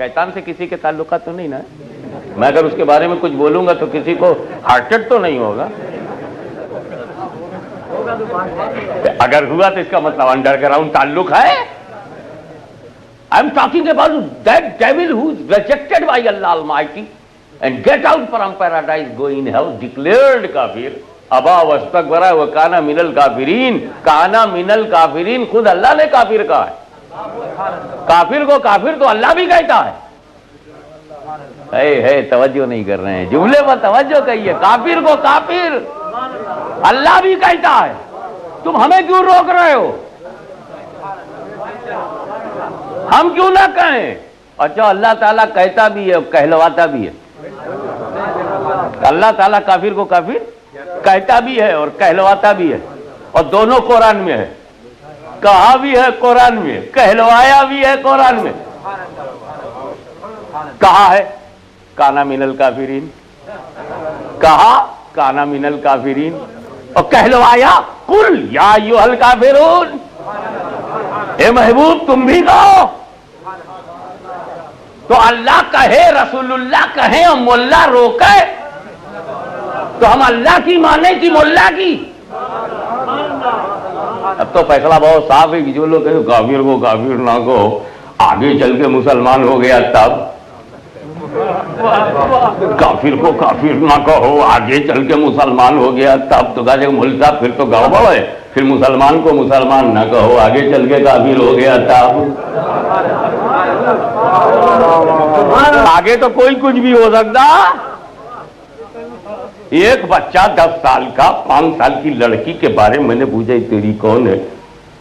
शैतान से किसी के ताल्लुकात तो नहीं ना? मैं अगर उसके बारे में कुछ बोलूंगा तो किसी को हार्टेड तो नहीं होगा? अगर हुआ तो इसका मतलब अंडरग्राउंड ताल्लुक है। I am talking about that devil who is rejected by Allah Almighty and get out from paradise go in hell, declared काफिर, अबा वस्तकबरा व काना मिनल काफिरीन। काना मिनल काफिरीन खुद अल्लाह ने काफिर कहा है। काफिर को काफिर तो अल्लाह भी कहता है। तवज्जो नहीं कर रहे हैं, जुमले पर तवज्जो कहिए। काफिर को काफिर अल्लाह भी कहता है, तुम हमें क्यों रोक रहे हो? हम क्यों ना कहें? अच्छा, अल्लाह ताला कहता भी है, कहलवाता भी है। अल्लाह ताला काफिर को काफिर कहता भी है और कहलवाता भी है, और दोनों कुरान में है। कहा भी है कुरान में, कहलवाया भी है कुरान में। कहा है काना मिनल काफिरीन, कहा काना मिनल काफिरीन, और कहलवाया कुल या अय्युहल काफिरून। ए महबूब तुम भी कहो। तो अल्लाह कहे, रसूलुल्लाह कहे और मुल्ला रोके, तो हम अल्लाह की माने कि मुल्ला की? अब तो फैसला बहुत साफ है कि जो लोग कहे काफिर को काफिर ना कहो, आगे चल के मुसलमान हो गया तब। काफिर को काफिर ना कहो, आगे चल के मुसलमान हो गया तब। तो कहा मुल्क साहब फिर तो गड़बड़ है, फिर मुसलमान को मुसलमान ना कहो, आगे चल के काफिर हो गया तब। आगे तो कोई कुछ भी हो सकता। एक बच्चा 10 साल का 5 साल की लड़की के बारे में मैंने पूछा, तेरी कौन है?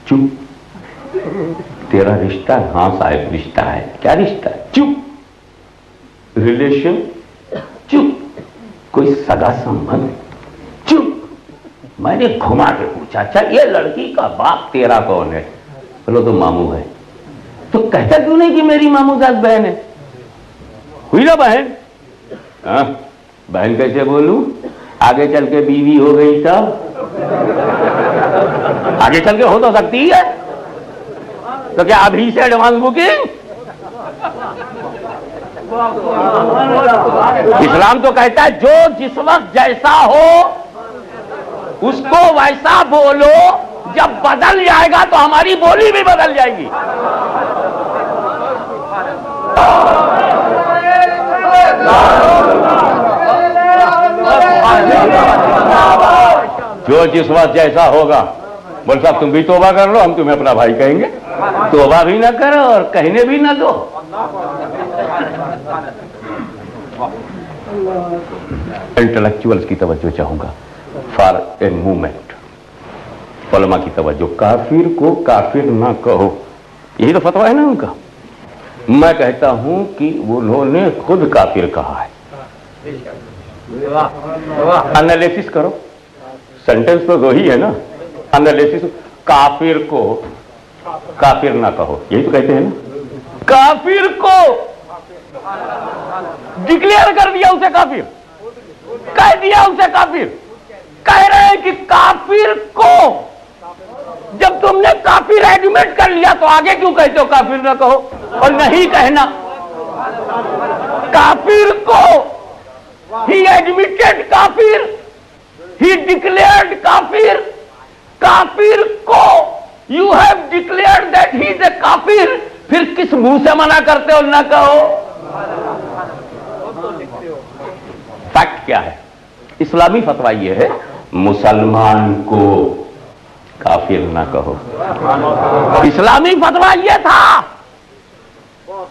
चुप। तेरा रिश्ता है? हाँ साहब रिश्ता है। क्या रिश्ता है? चुप। रिलेशन? चुप। कोई सगा संबंध? चुप। मैंने घुमा के पूछा, अच्छा ये लड़की का बाप तेरा कौन है? बोलो तो मामू है। तो कहता क्यों नहीं कि मेरी मामू साथ बहन है? हुई ना बहन? हाँ बहन कैसे बोलूं? आगे चल के बीवी हो गई तब? आगे चल के हो तो सकती है। तो क्या अभी से एडवांस बुकिंग? इस्लाम तो कहता है जो जिस वक्त जैसा हो उसको वैसा बोलो, जब बदल जाएगा तो हमारी बोली भी बदल जाएगी। जो जिस वक्त जैसा होगा। बोल साहब तुम भी तौबा कर लो, हम तुम्हें अपना भाई कहेंगे। तौबा भी ना करो और कहने भी ना दो। इंटेलेक्चुअल्स की तवज्जो चाहूंगा फॉर ए मूवमेंट। उलमा की तवज्जो, काफिर को काफिर ना कहो, यही तो फतवा है ना उनका। मैं कहता हूं कि उन्होंने खुद काफिर कहा है। एनालिसिस करो, सेंटेंस तो वही है ना। एनालिसिस, काफिर को काफिर ना कहो, यही तो कहते हैं ना। काफिर को डिक्लेयर कर दिया उसे काफिर, कह दिया उसे काफिर। कह रहे हैं कि काफिर को जब तुमने काफिर एडमिट कर लिया तो आगे क्यों कहते हो काफिर ना कहो? और नहीं कहना काफिर को, ही एडमिटेड काफिर, ही डिक्लेयर्ड काफिर। काफिर को you have declared that he is a काफिर, फिर किस मुंह से मना करते हो ना कहो? फैक्ट क्या है? इस्लामी फतवा यह है, मुसलमान को काफिर ना कहो। इस्लामी फतवा यह था,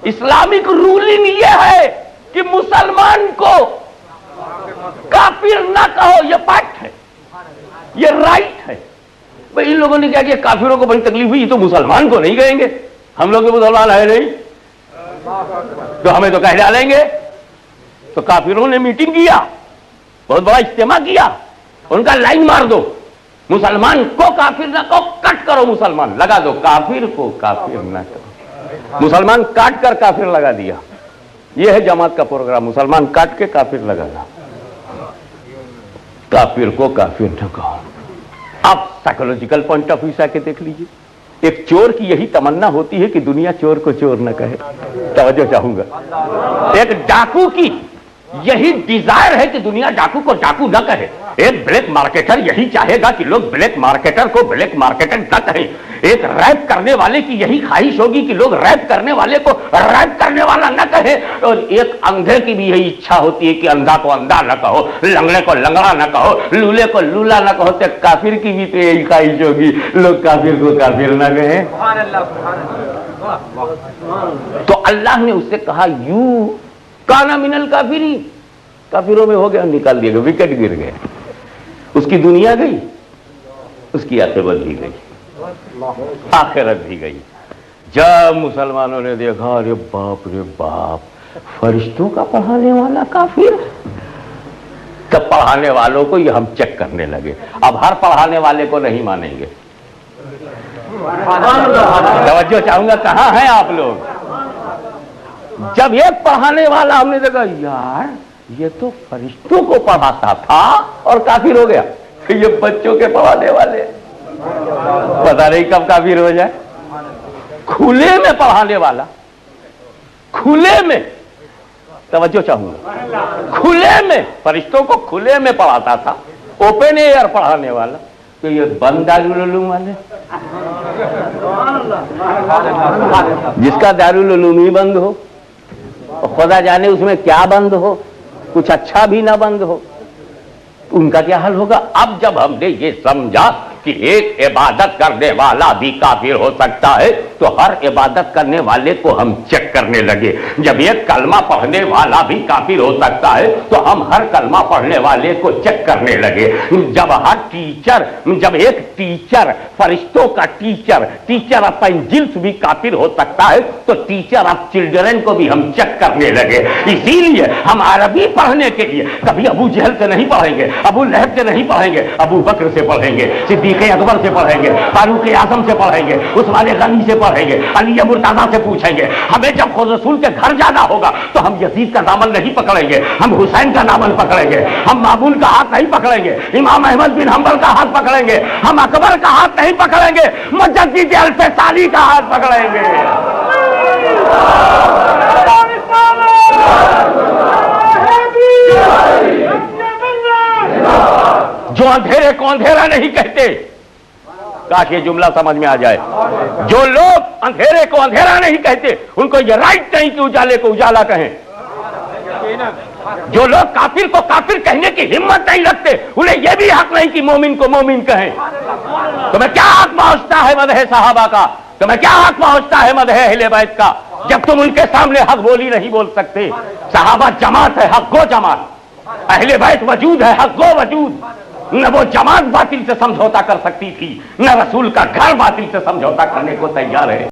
इस्लामिक रूलिंग यह है कि मुसलमान को काफिर ना कहो। यह फैक्ट है, यह राइट है। भाई इन लोगों ने क्या किया, काफिरों को बड़ी तकलीफ हुई, तो मुसलमान को नहीं कहेंगे, हम लोग मुसलमान है नहीं तो हमें तो कह डालेंगे। तो काफिरों ने मीटिंग किया, बहुत बड़ा इज्तिमा किया, उनका लाइन मार दो, मुसलमान को काफिर ना कहो, कट करो मुसलमान, लगा दो काफिर को काफिर ना कहो। मुसलमान काट कर काफिर लगा दिया। यह है जमात का प्रोग्राम, मुसलमान काट के काफिर लगाना। काफिर को काफिर ना कहो। आप साइकोलॉजिकल पॉइंट ऑफ व्यू से आके देख लीजिए, एक चोर की यही तमन्ना होती है कि दुनिया चोर को चोर न कहे। तवज्जो चाहूंगा। एक डाकू की यही डिजायर है कि दुनिया डाकू को डाकू न कहे। एक ब्लैक मार्केटर यही चाहेगा कि लोग ब्लैक मार्केटर को ब्लैक मार्केटर न कहें। एक रैप करने वाले की यही ख्वाहिश होगी कि लोग रैप करने वाले को रैप करने वाला न कहे। और एक अंधे की भी यही इच्छा होती है कि अंधा को अंधा न कहो, लंगड़े को लंगड़ा न कहो, लूले को लूला न कहो। तो काफिर की भी तो यही ख्वाहिश होगी, लोग काफिर को काफिर न कहे। तो अल्लाह ने उससे कहा, यू काना मिनल काफिरी, काफिरों में हो गया, निकाल दिया गया, विकेट गिर गए, उसकी दुनिया गई, उसकी आखिरत भी गई, आखिरत भी गई। जब मुसलमानों ने देखा, अरे बाप रे बाप, फरिश्तों का पढ़ाने वाला काफिर, तब पढ़ाने वालों को ये हम चेक करने लगे। अब हर पढ़ाने वाले को नहीं मानेंगे। तवज्जो चाहूंगा, कहां हैं आप लोग? जब एक पढ़ाने वाला हमने देखा, यार ये तो फरिश्तों को पढ़ाता था और काफिर हो गया, ये बच्चों के पढ़ाने वाले, पता नहीं कब काफिर हो जाए। खुले में पढ़ाने वाला, खुले में, तवज्जो चाहूंगा, खुले में फरिश्तों को खुले में पढ़ाता था, ओपन एयर पढ़ाने वाला, तो ये बंद दारुल उलूम वाले, जिसका दारुल उलूम ही बंद हो, खुदा जाने उसमें क्या बंद हो, कुछ अच्छा भी ना बंद हो, उनका क्या हाल होगा। अब जब हमने ये समझा कि एक इबादत करने वाला भी काफिर हो सकता है, तो हर इबादत करने वाले को हम चेक करने लगे। जब एक कलमा पढ़ने वाला भी काफिर हो सकता है, तो हम हर कलमा पढ़ने वाले को चेक करने लगे। जब हर टीचर, जब एक टीचर, फरिश्तों का टीचर, टीचर ऑफ एंजिल्स भी काफिर हो सकता है, तो टीचर ऑफ चिल्ड्रन को भी हम चेक करने लगे। इसीलिए हम अरबी पढ़ने के लिए कभी अबू जहल से नहीं पढ़ेंगे, अबू लहब से नहीं पढ़ेंगे, अबू बकर से पढ़ेंगे, सिद्दीक अकबर से पढ़ेंगे, फारूक आजम से पढ़ेंगे, उस्मान गनी से पढ़ेंगे, अली मुर्तजा से पूछेंगे। हमें जब खुद रसूल के घर जाना होगा तो हम यजीद का दामन नहीं पकड़ेंगे, हम हुसैन का दामन पकड़ेंगे, हम मामून का हाथ नहीं पकड़ेंगे, इमाम अहमद बिन हंबल का हाथ पकड़ेंगे, हम अकबर का हाथ नहीं पकड़ेंगे, मुजद्दिद अल-फसाली का हाथ पकड़ेंगे। जो अंधेरे को अंधेरा नहीं कहते, काश ये जुमला समझ में आ जाए। जो लोग अंधेरे को अंधेरा नहीं कहते, उनको ये राइट नहीं कि उजाले को उजाला कहें। जो लोग काफिर को काफिर कहने की हिम्मत नहीं रखते, उन्हें यह भी हक नहीं कि मोमिन को मोमिन कहें। तुम्हें क्या हक पहुंचता है मदह सहाबा का? तुम्हें क्या हक पहुंचता है मदह अहले बैत का, जब तुम उनके सामने हक बोली नहीं बोल सकते? सहाबा जमात है, हक गो जमात, अहले बैत वजूद है, हक गो वजूद। न वो जमात बातिल से समझौता कर सकती थी, न रसूल का घर बातिल से समझौता करने को तैयार है।